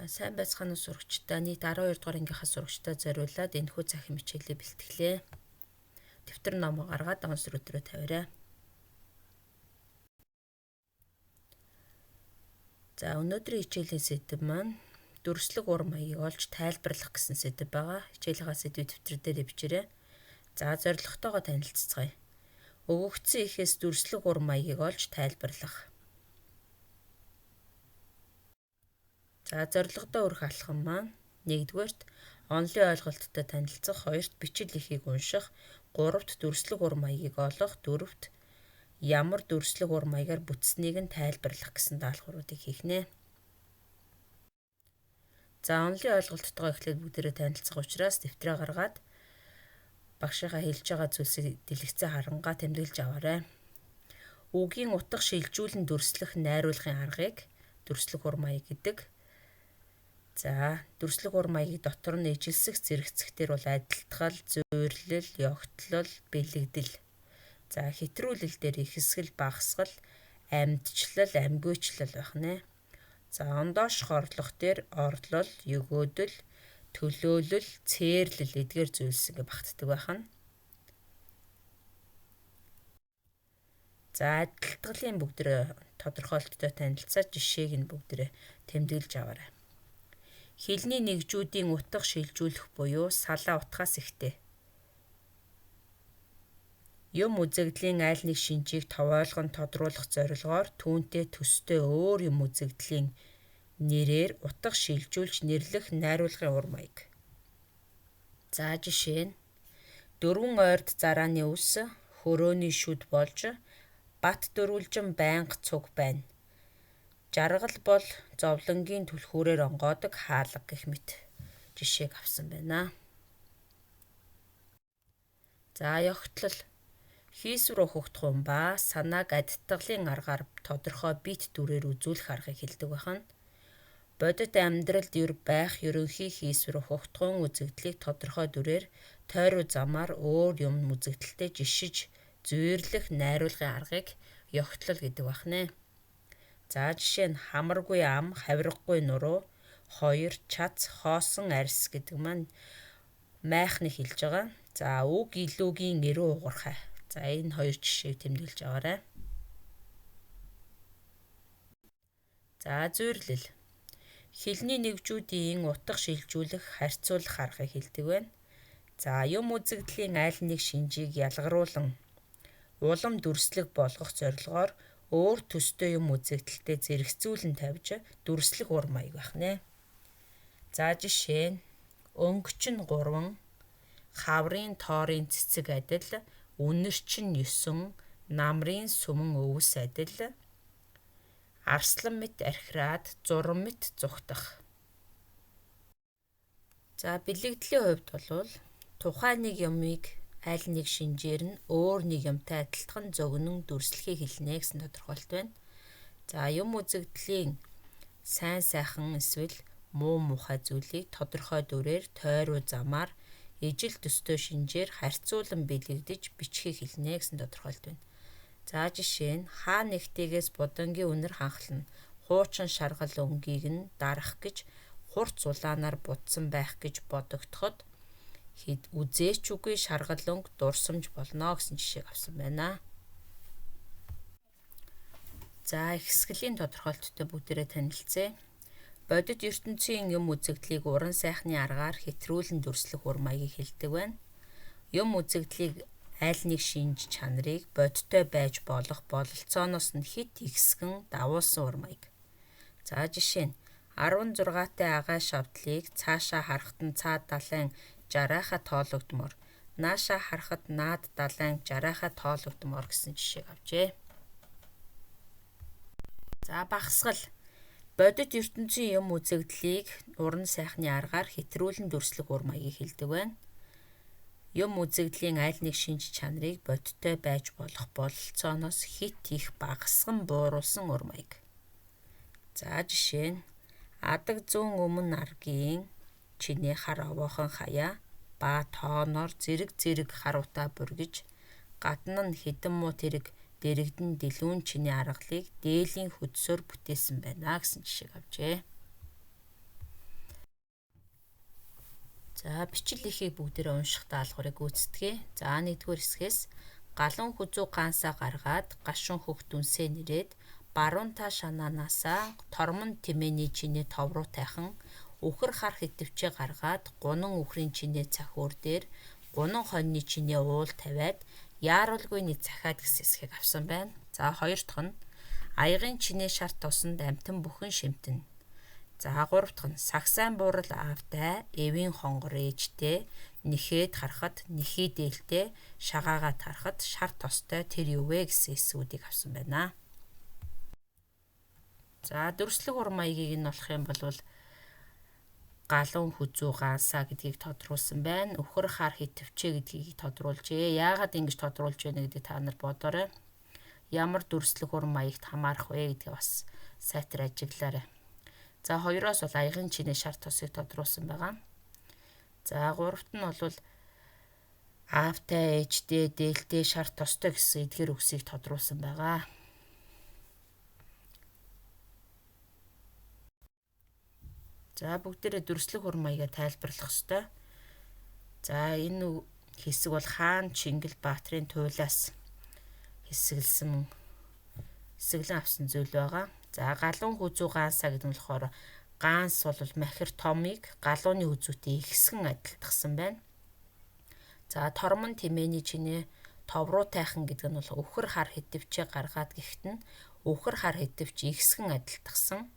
Сайн байцгаана уу сурагчдаа. Нийт 12 дугаар ангийнхаа сурагчдаа зориулаад энэхүү цахим хичээлийг бэлтгэлээ. Дэвтэр номоо гаргаад онц рүүтрөө тавиарай. За өнөөдрийн хичээлийн сэдэв маань дүрслэг ур маягийг олж тайлбарлах гэсэн сэдэв байгаа. Хичээлийнхаа сэдвийг дэвтэр дээр бичээрэй. За зорилготойгоо танилццгаая. Өгөгдсөн ихээс дүрслэг ур маягийг олж тайлбарлах. За зорилгодоо өрх алхам маань 1-р онлын ойлголттой танилцах, 2-т бичил эхийг унших, 3-т дүрслэг ур маягийг олох, 4-т ямар дүрслэг ур маягаар бүтсэнийг нь тайлбарлах гэсэн даалгавруудыг хийх нэ. За онлын ойлголттойгоо эхлээд бүгдээрээ танилцах учраас дэвтрээ гаргаад багшийнхаа хэлж байгаа зүйлсийг дэлгэцээ харангаа тэмдэглэж аваарай. Үгийн утга шилжүүлэн дүрслэх найруулгын аргыг дүрслэг ур маяг гэдэг. За дүрслэг ур маягийн дотор нь ижилсэх зэрэгцэхтэр бол адилтгал, зүйрлэл, ёгтлол, бэлэгдэл. За хэтрүүлэл дээр ихэсгэл, багасгал, амьдчлал, амьгүйчлал байх нэ. За ондоошх орлох дээр орлол, өгөөдөл, төлөөлөл, цээрлэл эдгээр зүйлс ингээ багтдаг байх нь. За адилтгалын бүгдээ тодорхойлолттой танилцаад жишээг нь бүгдээ тэмдэглэж аваарай. Хэлний нэгжүүдийн утга шилжүүлэх буюу салаа утгаас ихтэй. Юм үзэгдлийн айл нэг шинжийг товойлгон тодруулах зорилгоор түүнтэй төстэй өөр юм үзэгдлийн нэрээр утга шилжүүлж нэрлэх найруулгын ур маяг. За жишээ нь 4 ойрд зарааны үс хөрөөний шүд болж бат дөрвөлжин байнга цуг байна. Жаргал бол зовлонгийн түлхүүрээр онгоодог хаалга гэх мэт жишээг авсан байна. За ёгтлол хийсвэр ухагдах ба санааг адтгалын аргаар тодорхой бит дүрээр үзүүлэх аргыг хэлдэг байна. Бодит амьдралд байх ерөнхий хийсвэр ухагдах үзэгдлийг тодорхой дүрээр тойруу замаар өөр юм үзэгдэлтэй жишиж зүйрлэх найруулгын аргыг ёгтлол гэдэг байна. За жишээ нь хамаргүй ам, хавиргагүй нуруу, 2 чац, хоосон арьс гэдэг маань майхныг хэлж байгаа. За үг илүүгийн эрүү угархай. За энэ 2 жишээг тэмдэглэж аваарай. За зүйрлэл. Хэлний нэгжүүдийн утга шилжүүлэх, харьцуулах аргыг хэлдэг байна. За юм үзэгдлийн айл нэг шинжийг ялгаруулан улам дүрслэг болгох зорилгоор өөр төстэй юм үзэгдэлтэй зэрэгцүүлэн тавьж дүрслэх ур маяг байх нэ. За жишээ нь өнгөч нь 3, хаврын тоорын цэцэг адил, үнэрч нь 9, намрын сүмэн өвс адил, арслан мэт архираад, зурам мэт зүхтах. За бэлэгдлийн хувьд бол тухайн нэг юмыг айл нэг шинжээр нь өөр нэг юмтай адилтхан зөгнөн дүрслэхийг хэлнэ гэсэн тодорхойлт байна. За юм үзэгдлийн сайн сайхан эсвэл муу муухай зүйлийг тодорхой дүрээр тойруу замаар ижил төстэй шинжээр харьцуулан бэлэгдэж бичхийг хэлнэ гэсэн тодорхойлт байна. За жишээ нь хаа нэгтээс будангийн үнэр ханхлан хуучин шаргал өнгийг нь дарах гэж хурц улаанаар будсан байх гэж бодогдоход үзээч үгүй шаргал өнгө дурсамж болно гэсэн жишээг авсан байна. За ихсгэлийн тодорхойлттой бүгдээрээ танилцъя. Бодит ертөнцийн юм үзэгдлийг уран сайхны аргаар хэтрүүлэн дүрслэх ур маягийг хэлдэг байна. Юм үзэгдлийг айл нэг шинж чанарыг бодиттой байж болох бололцооноос нь хит ихсгэн давуулсан ур маяг. За жишээ нь 16-тай агааш шавдлыг цаашаа харахад нь цаад далайн жарааха тоологдмоор, нааша харахад наад далайн жарааха тоологдмоор гэсэн жишээг авчээ. За багасгал. Бодит ертөнцийн юм үзэгдлийг уран сайхны аргаар хэтрүүлэн дүрслэх ур маягийг хэлдэг байна. Юм үзэгдлийн айл нэг шинж чанарыг бодиттой байж болох бололцооноос хит их багасган бууруулсан ур маяг. За жишээ нь адаг зүүн өмнө аргийн чиний хар овоохон хаяа ба тооноор зэрэг харуута бүргэж гадна нь хэдэн муу тэрэг дэрэгдэн дэлүүн чиний аргалыг дээлийн хөдсөөр бүтээсэн байна гэсэн жишээг авчээ. За бичил эхийг бүгдээрээ унших даалгаврыг гүйцэтгэе. За 1-р хэсгээс галун хүзүү гаансаа гаргаад гашуун хөх дүнсээ нэрээд баруун та шанаанаасаа тормон тэмээний чинээ тов руу тайхан үхэр хар хитвчээ гаргаад гунан үхрийн чинээ цахиур дээр гунан хоньны чинээ уул тавиад яаралгүй нэг захиад гэсэн хэсгийг авсан байна. За 2 дахь нь аягын чинээ шарт тосонд амтан бүхэн шимтэн. За 3 дахь нь сагсайн буурал аавтай эвийн хонгор ээжтэй нэхэд харахад нэхий дээлтэй шагаагаа тарахад шар тостой тэр юу вэ гэсэн эсвүүдийг авсан байна. За дүрслэг ур маягийг нь болох юм бол галун хүзүү гаансаа гэдгийг тодруулсан байна. Үхэр хар хитвчээ гэдгийг тодруулжээ. Яагаад ингэж тодруулж байна гэдгийг та нар бодоорой. Ямар дүрслэг ур маягт хамаарах вэ гэдгийг бас сайтар ажиглаарай. За 2-оос бол аягын чинээ шарт тосыг тодруулсан байгаа. За 3-т нь бол аавтай ээжтэй дээлтэй шарт тостой гэсэн эдгээр үгсийг тодруулсан байгаа. За бүгдээрээ дүрслэг ур маягаа тайлбарлах ёстой. За энэ хэсэг бол хаан Чингэл Баатрын туйлаас хэсэглэн авсан зүйл байгаа. За галун хүзүү гаансаа гэдэг нь болохоор гаанс бол махир томыг галууны хүзүүтэй ихсгэн адилтгсан байна. За тормон тэмээний чинээ тов руу тайхан гэдэг нь бол үхэр хар хитвчээ гаргаад гэхэд нь үхэр хар хитвч ихсгэн адилтгсан.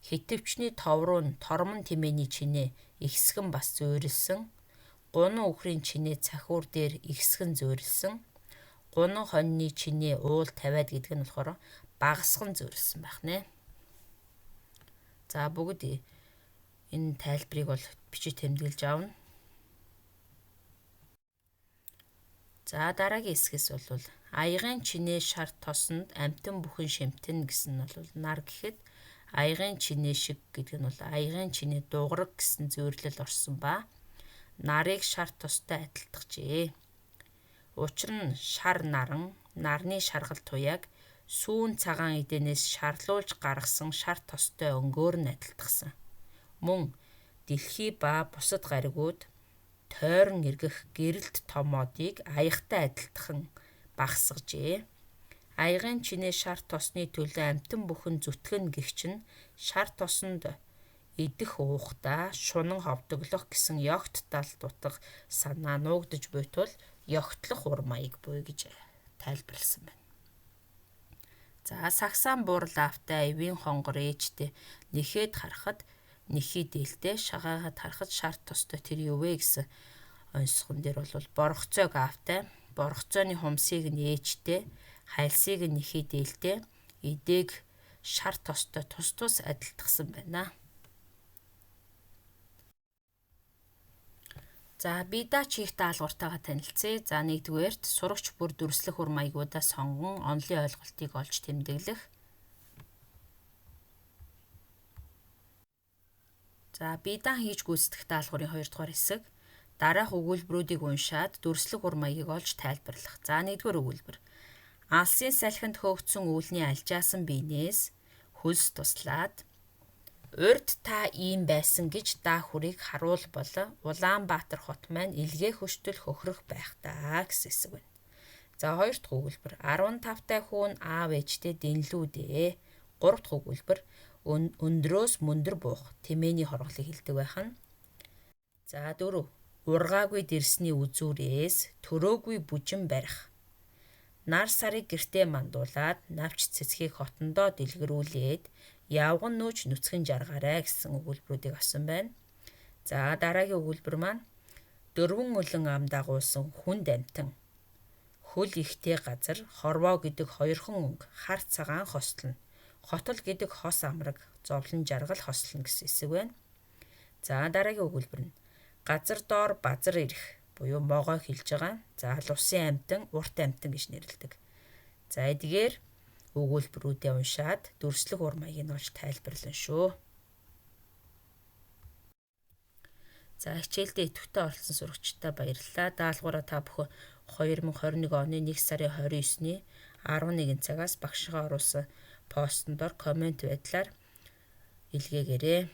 Хитвчний тов руу нь тормон тэмээний чинээ ихсгэн бас зөөрилсөн. Гунан үхрийн чинээ цахиур дээр ихсгэн зөөрилсөн. Гунан хоньны чинээ уул тавиад гэдэг нь болохоор багасхан зөөрилсөн байх нэ. За бүгд энэ тайлбарыг бол бичиж тэмдэглэж авна. За дараагийн хэсгээс бол аягын чинээ шарт тосонд амтан бүхэн шимтэн гэсэн нь бол нар гэхэд аягын чинээ шиг гэдэг нь бол аягын чинээ дугараг гэсэн зөвөрлөл орсон ба нарыг шарт тостой адилтгажээ. Учир нь шар наран, нарны шаргал туяаг сүүн цагаан эдэнээс шарлуулж гаргасан шар тостой өнгөөр нь адилтгсан. Мөн дэлхий ба бусад гаригууд тойрон эргэх гэрэлт томоодыг аягтай адилтхан багсгажээ. Аягын чинээ шар тосны төлөө амтан бүхэн зүтгэн гэгч нь шар тосонд идэх уухтаа шунан ховдоглох гэсэн ёгт тал дутах санаа нуугдаж буйтвал ёгтлох ур маяг буй гэж тайлбарласан байна. За сагсаан буурал аавтай эвийн хонгор ээжтэй нэхэд харахад нэхий дээлтэй шагаагаа тарахад шарт тостой тэр юу вэ гэсэн онцгон дээр бол боргоцойг аавтай боргоцойны хумсыг нь ээжтэй хайлсыг нь нэхий дээлтэй эдэг шарт тостой тус тус адилтгсан байна. За бидаач их даалгавартайгаа танилцъя. За 1-р сурагч бүр дүрслэх ур маягуудаа сонгон онлын ойлголтыг олж тэмдэглэх. За бидаан хийж гүйцэтгэх даалгаврын 2-р хэсэг. Дараах өгүүлбэрүүдийг уншаад дүрслэх ур маягийг олж тайлбарлах. За 1-р өгүүлбэр. Алсын салхинд хөөгдсөн үүлний алжаасан биенээс хөлс туслаад урд та ийм байсан гэж даа хүрийг харуул бол Улаанбаатар хот маань илгээ хөштөл хөхрөх байх даа гэсэн хэсэг байна. За 2 дахь өгүүлбэр 15 таа хүүн аав ээжтэй дэнлүүдээ. 3 дахь өгүүлбэр өндрөөс мөндөр буух тэмээний хорголыг хэлдэг байх нь. За 4 ургаагүй дэрсний үзүүрээс төрөөгүй бүжин барих. Нар сарыг гертэ мандуулаад навч цэцгийг хотондоо дэлгэрүүлээд явган нүүч нүцгэн жаргаарай гэсэн өгүүлбэрүүдийг авсан байна. За дараагийн өгүүлбэр маань 4 өлөн ам дагуулсан хүнд амтан. Хөл ихтэй газар хорвоо гэдэг 2 өнгө хар цагаан хослно. Хотол гэдэг хос амраг зовлон жаргал хослно гэсэн хэсэг байна. За дараагийн өгүүлбэр нь газар доор базар ирэх буюу могоо хэлж байгаа. За лусын амтан, урт амтан гэж нэрлэдэг. За эдгээр өгүүлбэрүүдээ уншаад дүрслэх ур маягийг олж тайлбарлана шүү. За хичээлдээ идэвхтэй оролцсон сурагчдаа баярлалаа. Даалгавраа та бүхэн 2021 оны 1 сарын 29-ний 11 цагаас багшгаа оруулсан постн дор коммент байдлаар илгээгээрэй.